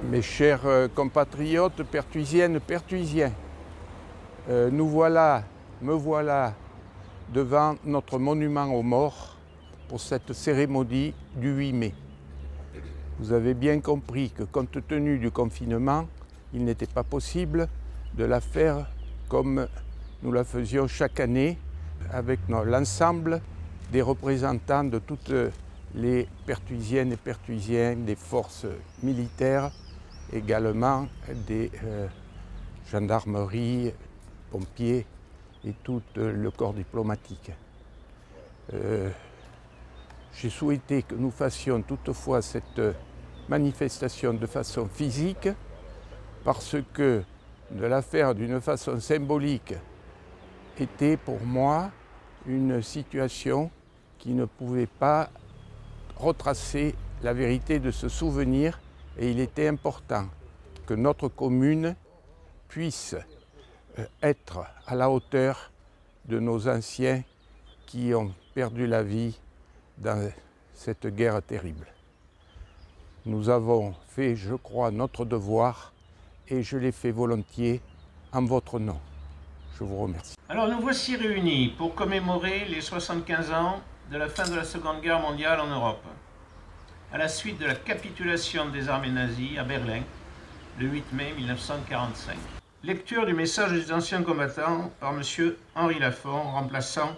Mes chers compatriotes pertuisiennes, pertuisiens, me voilà devant notre monument aux morts pour cette cérémonie du 8 mai. Vous avez bien compris que compte tenu du confinement, il n'était pas possible de la faire comme nous la faisions chaque année avec l'ensemble des représentants de toutes les pertuisiennes et pertuisiens des forces militaires, également des gendarmeries, pompiers et tout le corps diplomatique. J'ai souhaité que nous fassions toutefois cette manifestation de façon physique parce que de la faire d'une façon symbolique était pour moi une situation qui ne pouvait pas retracer la vérité de ce souvenir, et il était important que notre commune puisse être à la hauteur de nos anciens qui ont perdu la vie dans cette guerre terrible. Nous avons fait, je crois, notre devoir et je l'ai fait volontiers en votre nom. Je vous remercie. Alors nous voici réunis pour commémorer les 75 ans de la fin de la Seconde Guerre mondiale en Europe, à la suite de la capitulation des armées nazies à Berlin, le 8 mai 1945. Lecture du message des anciens combattants par M. Henri Lafont, remplaçant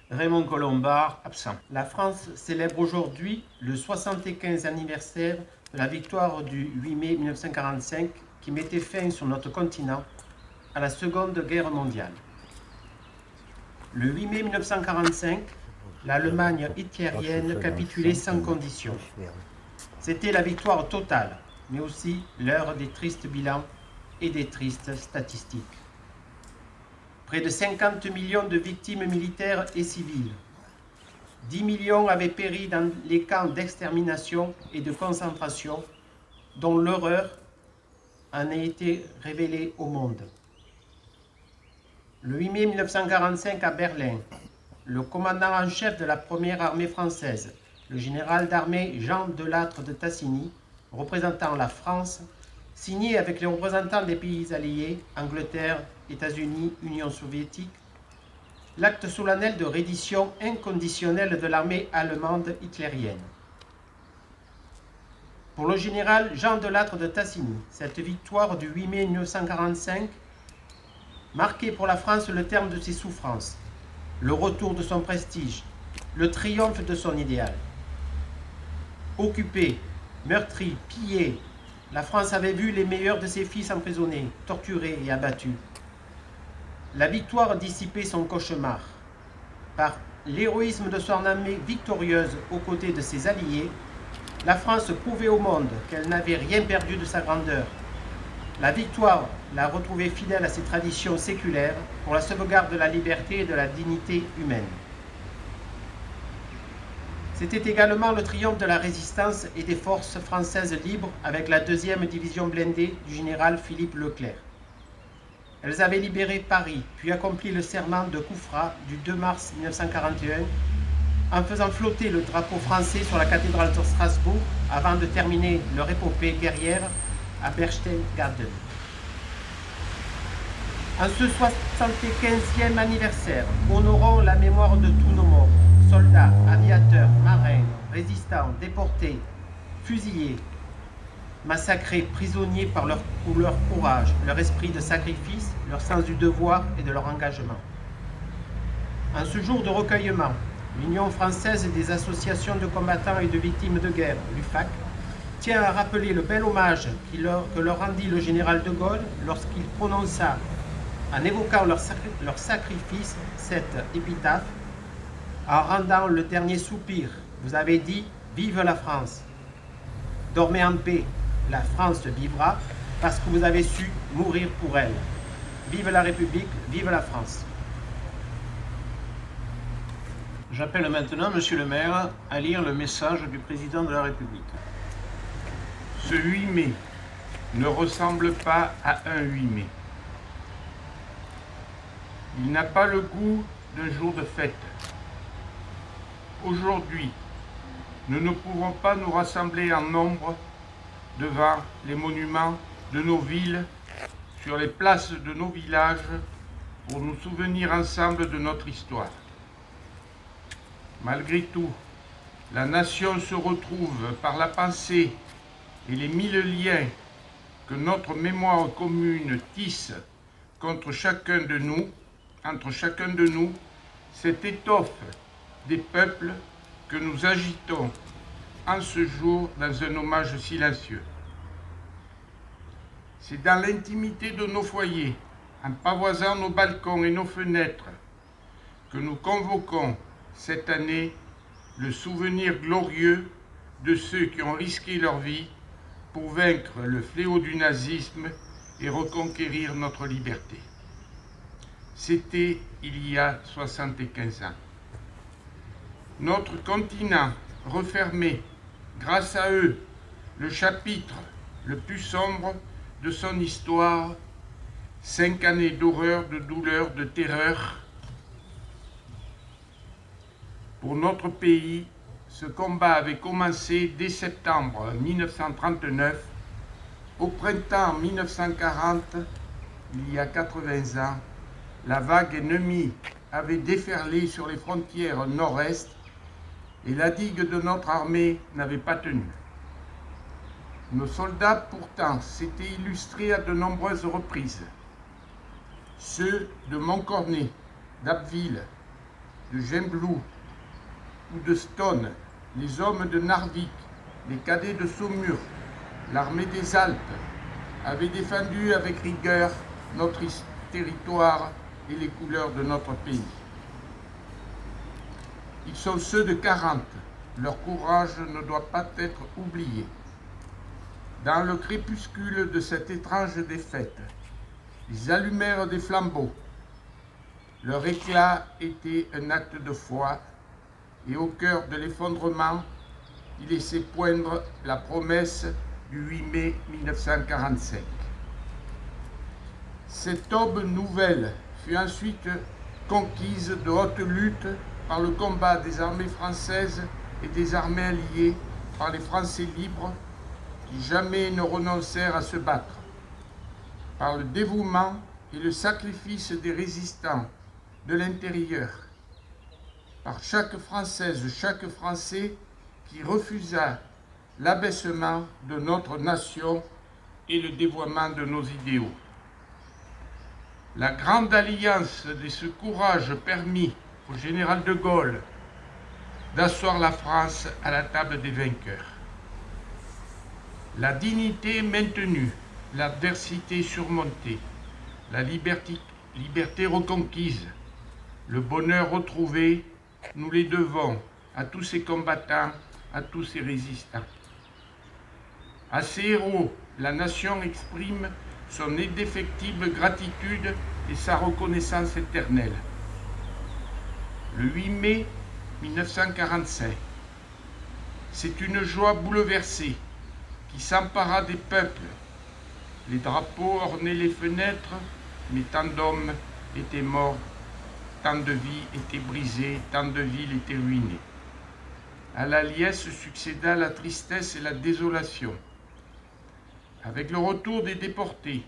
Raymond Colombard, absent. La France célèbre aujourd'hui le 75e anniversaire de la victoire du 8 mai 1945 qui mettait fin sur notre continent à la Seconde Guerre mondiale. Le 8 mai 1945, l'Allemagne hitlérienne capitulait sans condition. C'était la victoire totale, mais aussi l'heure des tristes bilans et des tristes statistiques. Près de 50 millions de victimes militaires et civiles. 10 millions avaient péri dans les camps d'extermination et de concentration, dont l'horreur en a été révélée au monde. Le 8 mai 1945 à Berlin, le commandant en chef de la première armée française, le général d'armée Jean Delattre de Tassigny, représentant la France, signé avec les représentants des pays alliés, Angleterre, États-Unis, Union soviétique, l'acte solennel de reddition inconditionnelle de l'armée allemande hitlérienne. Pour le général Jean Delattre de Tassigny, cette victoire du 8 mai 1945 marquait pour la France le terme de ses souffrances, le retour de son prestige, le triomphe de son idéal. Occupée, meurtrie, pillée, la France avait vu les meilleurs de ses fils emprisonnés, torturés et abattus. La victoire dissipait son cauchemar. Par l'héroïsme de son armée victorieuse aux côtés de ses alliés, la France prouvait au monde qu'elle n'avait rien perdu de sa grandeur. La victoire l'a retrouvée fidèle à ses traditions séculaires pour la sauvegarde de la liberté et de la dignité humaine. C'était également le triomphe de la résistance et des forces françaises libres avec la 2e division blindée du général Philippe Leclerc. Elles avaient libéré Paris, puis accompli le serment de Coufra du 2 mars 1941 en faisant flotter le drapeau français sur la cathédrale de Strasbourg avant de terminer leur épopée guerrière à Berchtesgaden. En ce 75e anniversaire, honorons la mémoire de tous nos morts, soldats, aviateurs, marins, résistants, déportés, fusillés, massacrés, prisonniers par leur courage, leur esprit de sacrifice, leur sens du devoir et de leur engagement. En ce jour de recueillement, l'Union française des associations de combattants et de victimes de guerre, l'UFAC, tient à rappeler le bel hommage que leur rendit le général de Gaulle lorsqu'il prononça, en évoquant leur sacrifice, cette épitaphe, en rendant le dernier soupir. Vous avez dit « Vive la France ». Dormez en paix, la France vivra parce que vous avez su mourir pour elle. Vive la République, vive la France. J'appelle maintenant M. le maire à lire le message du président de la République. Ce 8 mai ne ressemble pas à un 8 mai. Il n'a pas le goût d'un jour de fête. Aujourd'hui, nous ne pouvons pas nous rassembler en nombre devant les monuments de nos villes, sur les places de nos villages, pour nous souvenir ensemble de notre histoire. Malgré tout, la nation se retrouve par la pensée et les 1000 liens que notre mémoire commune tisse entre chacun de nous, cette étoffe des peuples que nous agitons en ce jour dans un hommage silencieux. C'est dans l'intimité de nos foyers, en pavoisant nos balcons et nos fenêtres, que nous convoquons cette année le souvenir glorieux de ceux qui ont risqué leur vie pour vaincre le fléau du nazisme et reconquérir notre liberté. C'était il y a 75 ans. Notre continent refermait, grâce à eux, le chapitre le plus sombre de son histoire, 5 années d'horreur, de douleur, de terreur. Pour notre pays, ce combat avait commencé dès septembre 1939. Au printemps 1940, il y a 80 ans, la vague ennemie avait déferlé sur les frontières nord-est et la digue de notre armée n'avait pas tenu. Nos soldats, pourtant, s'étaient illustrés à de nombreuses reprises. Ceux de Montcornet, d'Abbeville, de Gembloux ou de Stone, les hommes de Narvik, les cadets de Saumur, l'armée des Alpes, avaient défendu avec rigueur notre territoire et les couleurs de notre pays. Ils sont ceux de 40. Leur courage ne doit pas être oublié. Dans le crépuscule de cette étrange défaite, ils allumèrent des flambeaux. Leur éclat était un acte de foi, et au cœur de l'effondrement, ils laissaient poindre la promesse du 8 mai 1945. Cette aube nouvelle fut ensuite conquise de haute lutte par le combat des armées françaises et des armées alliées, par les Français libres qui jamais ne renoncèrent à se battre, par le dévouement et le sacrifice des résistants de l'intérieur, par chaque Française, chaque Français qui refusa l'abaissement de notre nation et le dévoiement de nos idéaux. La grande alliance de ce courage permit au général de Gaulle d'asseoir la France à la table des vainqueurs. La dignité maintenue, l'adversité surmontée, la liberté reconquise, le bonheur retrouvé, nous les devons à tous ces combattants, à tous ces résistants. À ces héros, la nation exprime son indéfectible gratitude et sa reconnaissance éternelle. Le 8 mai 1945, c'est une joie bouleversée qui s'empara des peuples. Les drapeaux ornaient les fenêtres, mais tant d'hommes étaient morts, tant de vies étaient brisées, tant de villes étaient ruinées. À la liesse succéda la tristesse et la désolation. Avec le retour des déportés,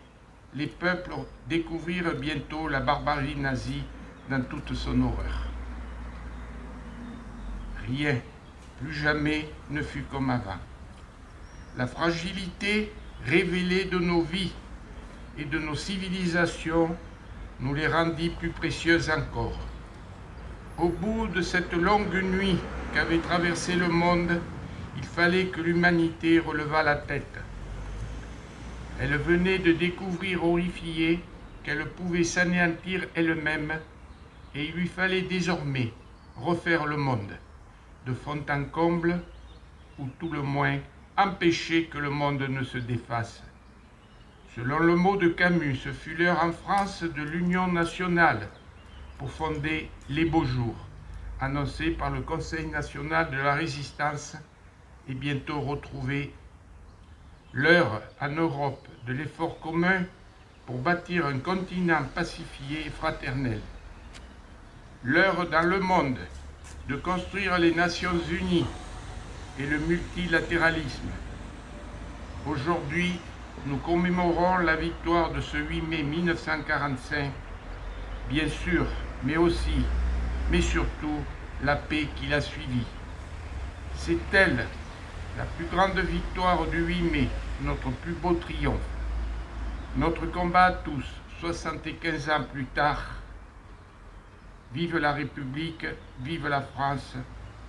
les peuples découvrirent bientôt la barbarie nazie dans toute son horreur. Rien, plus jamais, ne fut comme avant. La fragilité révélée de nos vies et de nos civilisations nous les rendit plus précieuses encore. Au bout de cette longue nuit qu'avait traversée le monde, il fallait que l'humanité relevât la tête. Elle venait de découvrir horrifiée qu'elle pouvait s'anéantir elle-même, et il lui fallait désormais refaire le monde, de fond en comble, ou tout le moins empêcher que le monde ne se défasse. Selon le mot de Camus, ce fut l'heure en France de l'union nationale pour fonder les beaux jours, annoncé par le Conseil national de la résistance et bientôt retrouvé. L'heure en Europe de l'effort commun pour bâtir un continent pacifié et fraternel. L'heure dans le monde de construire les Nations Unies et le multilatéralisme. Aujourd'hui, nous commémorons la victoire de ce 8 mai 1945, bien sûr, mais aussi, mais surtout, la paix qui l'a suivie. C'est elle, la plus grande victoire du 8 mai, notre plus beau triomphe. Notre combat à tous, 75 ans plus tard. Vive la République, vive la France,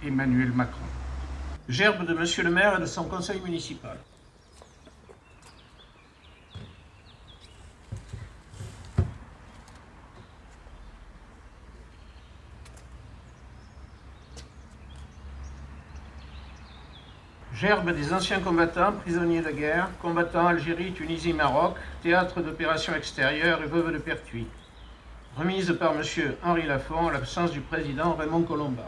Emmanuel Macron. Gerbe de Monsieur le maire et de son conseil municipal. Gerbe des anciens combattants, prisonniers de guerre, combattants Algérie, Tunisie, Maroc, théâtre d'opérations extérieures et veuve de Pertuis. Remise par M. Henri Lafont, à l'absence du président Raymond Colomba.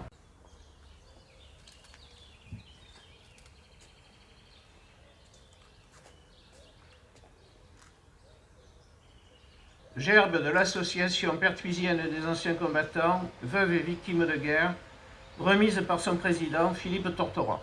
Gerbe de l'association pertuisienne des anciens combattants, veuves et victimes de guerre, remise par son président Philippe Tortora.